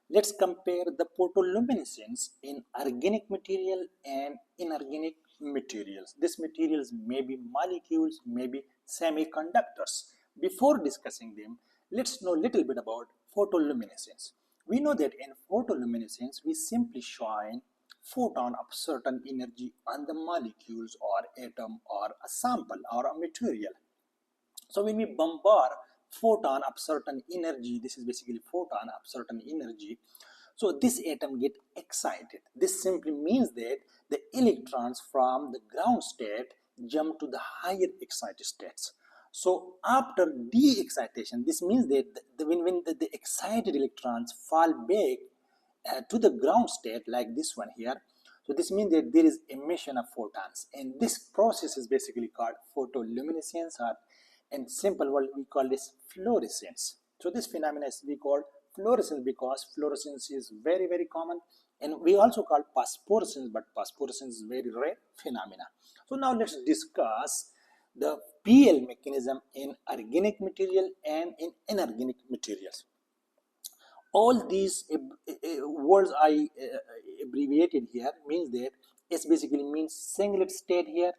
Let's compare the photoluminescence in organic material and inorganic materials. These materials may be molecules, may be semiconductors. Before discussing them, let's know a little bit about photoluminescence. We know that in photoluminescence, we simply shine photon of certain energy on the molecules or atom or a sample or a material. So when we bombard photon of certain energy, this is basically photon of certain energy, so this atom get excited. This simply means that the electrons from the ground state jump to the higher excited states. So after de-excitation, this means that when the excited electrons fall back to the ground state like this one here, so this means that there is emission of photons, and this process is basically called photoluminescence, or in simple word we call this fluorescence. So this phenomenon is we call fluorescence because fluorescence is very common, and we also call phosphorescence, but phosphorescence is very rare phenomena. So now let's discuss the PL mechanism in organic material and in inorganic materials. All these words I abbreviated here means that S basically means singlet state here,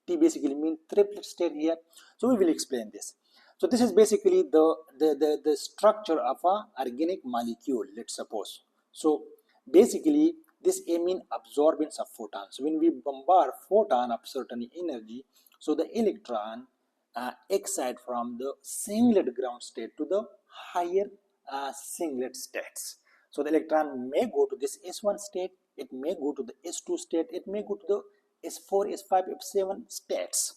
T basically means triplet state here. So we will explain this. So this is basically the structure of a organic molecule, let's suppose. So basically this A means absorbance of photons. So when we bombard photon of certain energy, so the electron excite from the singlet ground state to the higher singlet states. So the electron may go to this S1 state, it may go to the S2 state, it may go to the S4, S5, S7 states.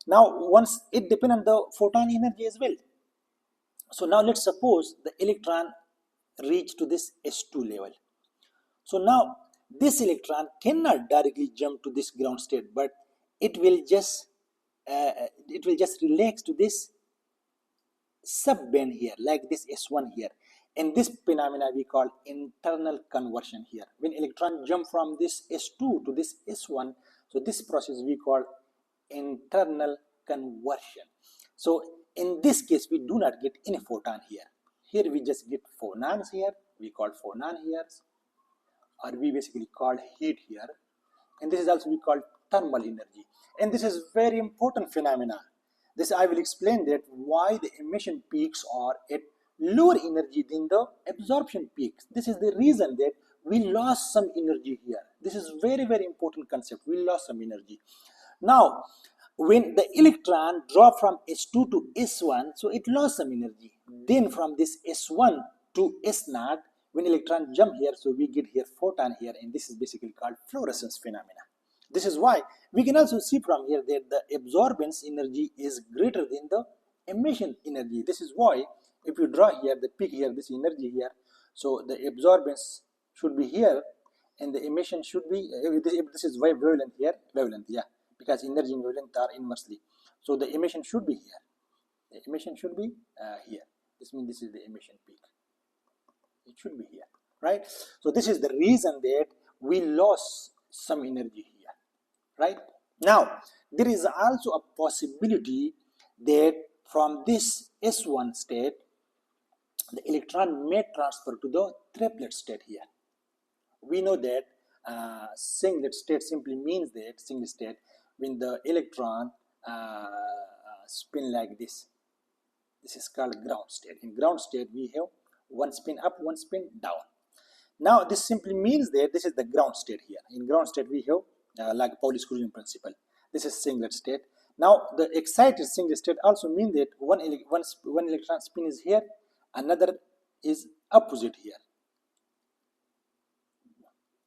Now once it depends on the photon energy as well. So now let's suppose the electron reach to this S2 level. So now this electron cannot directly jump to this ground state, but it will just relax to this subband here, like this S1 here, and this phenomena we call internal conversion here. When electron jump from this S2 to this S1, so this process we call internal conversion. So in this case we do not get any photon here. Here we just get phonons here, we call phonon here, or we basically call heat here, and this is also we call thermal energy. And this is very important phenomena. This I will explain that why the emission peaks are at lower energy than the absorption peaks. This is the reason that we lost some energy here. This is very important concept. We lost some energy. Now when the electron drop from S2 to S1, so it lost some energy. Then from this S1 to S0, when electron jump here, so we get here photon here, and this is basically called fluorescence phenomena. This is why we can also see from here that the absorbance energy is greater than the emission energy. This is why if you draw here the peak here, this energy here, so the absorbance should be here and the emission should be, this is wavelength here, wavelength, yeah, because energy and wavelength are inversely. So the emission should be here. The emission should be here. This means this is the emission peak. It should be here, right? So this is the reason that we lost some energy here, right? Now there is also a possibility that from this S1 state the electron may transfer to the triplet state here. We know that singlet state simply means that singlet state when the electron spin like this. This is called ground state. In ground state we have one spin up, one spin down. Now this simply means that this is the ground state here. In ground state we have like Pauli exclusion principle. This is singlet state. Now the excited singlet state also means that one electron spin is here, another is opposite here.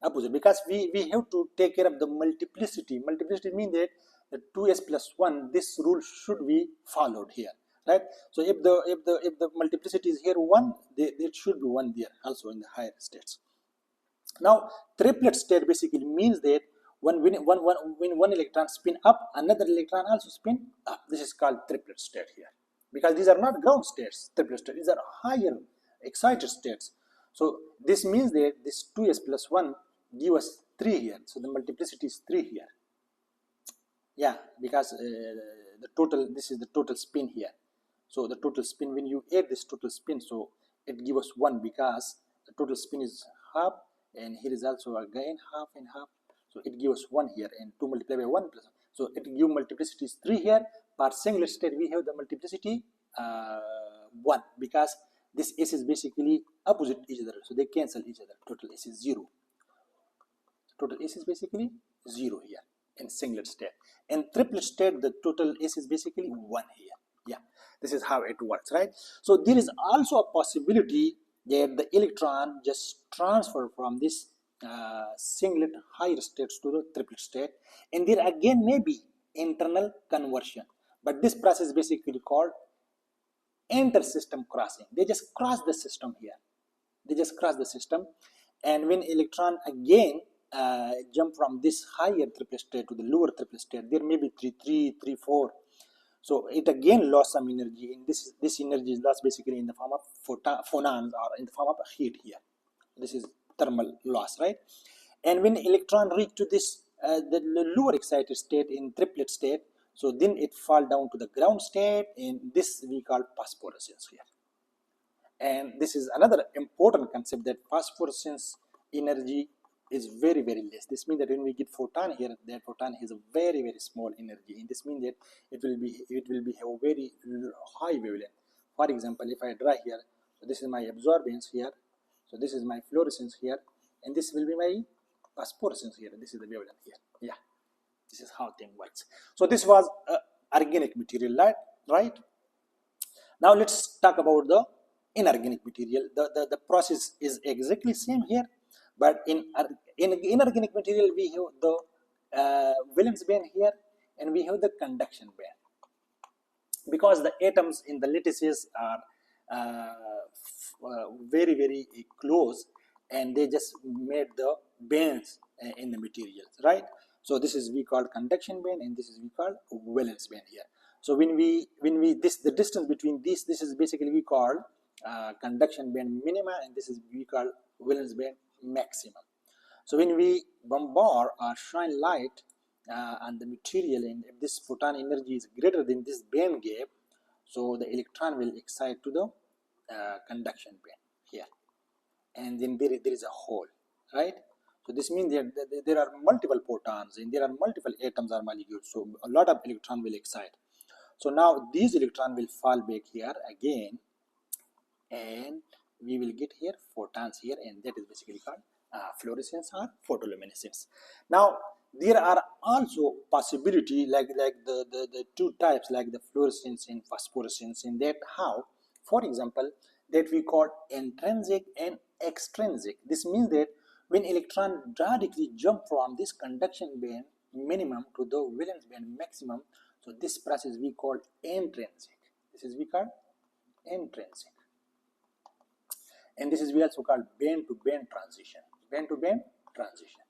Opposite, because we have to take care of the multiplicity. Multiplicity means that the 2s plus 1, this rule should be followed here, right? So if the multiplicity is here 1, there should be 1 there also in the higher states. Now triplet state basically means that when one electron spin up, another electron also spin up. This is called triplet state here, because these are not ground states. Triplet state, these are higher excited states. So this means that this 2s plus 1 give us 3 here. So the multiplicity is 3 here. Yeah, because the total, this is the total spin here. So the total spin, when you add this total spin, so it gives us 1, because the total spin is half, and here is also again half and half. So it gives 1 here, and 2 multiplied by 1 plus. So it gives multiplicity is 3 here. Per singlet state, we have the multiplicity 1, because this S is basically opposite each other, so they cancel each other. Total S is 0. Total S is basically 0 here in singlet state. In triplet state, the total S is basically 1 here. Yeah, this is how it works, right? So there is also a possibility that the electron just transfer from this singlet higher states to the triplet state, and there again may be internal conversion, but this process is basically called inter-system crossing. They just cross the system here. They just cross the system, and when electron again jump from this higher triplet state to the lower triplet state, there may be 3, 3, 4. So it again lost some energy, and this energy is lost basically in the form of phonons, or in the form of heat here. This is thermal loss, right? And when electron reach to this the lower excited state in triplet state, so then it fall down to the ground state, and this we call phosphorescence here. And this is another important concept, that phosphorescence energy is very, very less. This means that when we get photon here, that photon has a very, very small energy, and this means that it will be have a very high wavelength. For example, if I draw here, so this is my absorbance here, so this is my fluorescence here, and this will be my phosphorescence here. This is the wavelength here. Yeah, this is how thing works. So this was organic material, right? Now let's talk about the inorganic material. The process is exactly same here, but in inorganic material we have the valence band here, and we have the conduction band, because the atoms in the lattices are very, very close, and they just made the bands in the materials, right? So this is we call conduction band, and this is we call valence band here. So when we the distance between this is basically we call conduction band minima, and this is we call valence band maximum. So when we bombard or shine light on the material, and if this photon energy is greater than this band gap, so the electron will excite to the conduction band here, and then there is a hole, right? So this means that there are multiple photons, and there are multiple atoms or molecules, so a lot of electron will excite. So now these electron will fall back here again, and we will get here photons here, and that is basically called fluorescence or photoluminescence. Now there are also possibility like the two types, like the fluorescence and phosphorescence, in that how, for example, that we call intrinsic and extrinsic. This means that when electron directly jump from this conduction band minimum to the valence band maximum, so this process we call intrinsic. This is we call intrinsic, and this is we also call band to band transition. Band to band transition.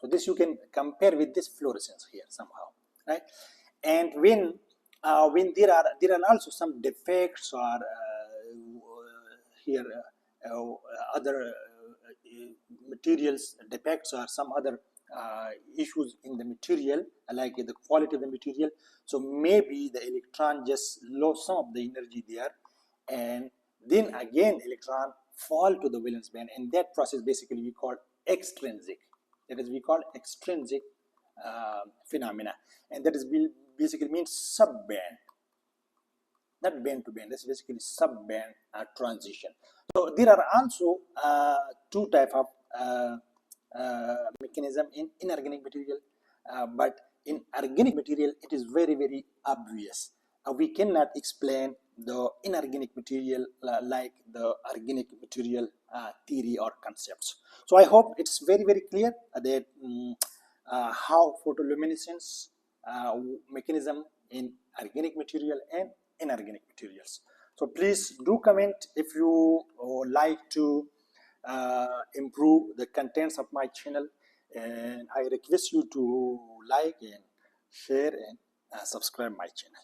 So this you can compare with this fluorescence here somehow, right? And when there are also some defects, or here other materials defects, or some other issues in the material, like the quality of the material, so maybe the electron just lost some of the energy there, and then again electron fall to the valence band, and that process basically we call extrinsic. That is we call extrinsic phenomena, and that is basically means sub-band, not band to band. That's basically sub-band transition. So there are also two type of mechanism in inorganic material, but in organic material it is very, very obvious. We cannot explain the inorganic material like the organic material theory or concepts. So I hope it's very, very clear that how photoluminescence mechanism in organic material and inorganic materials. So please do comment if you like to improve the contents of my channel, and I request you to like and share and subscribe my channel.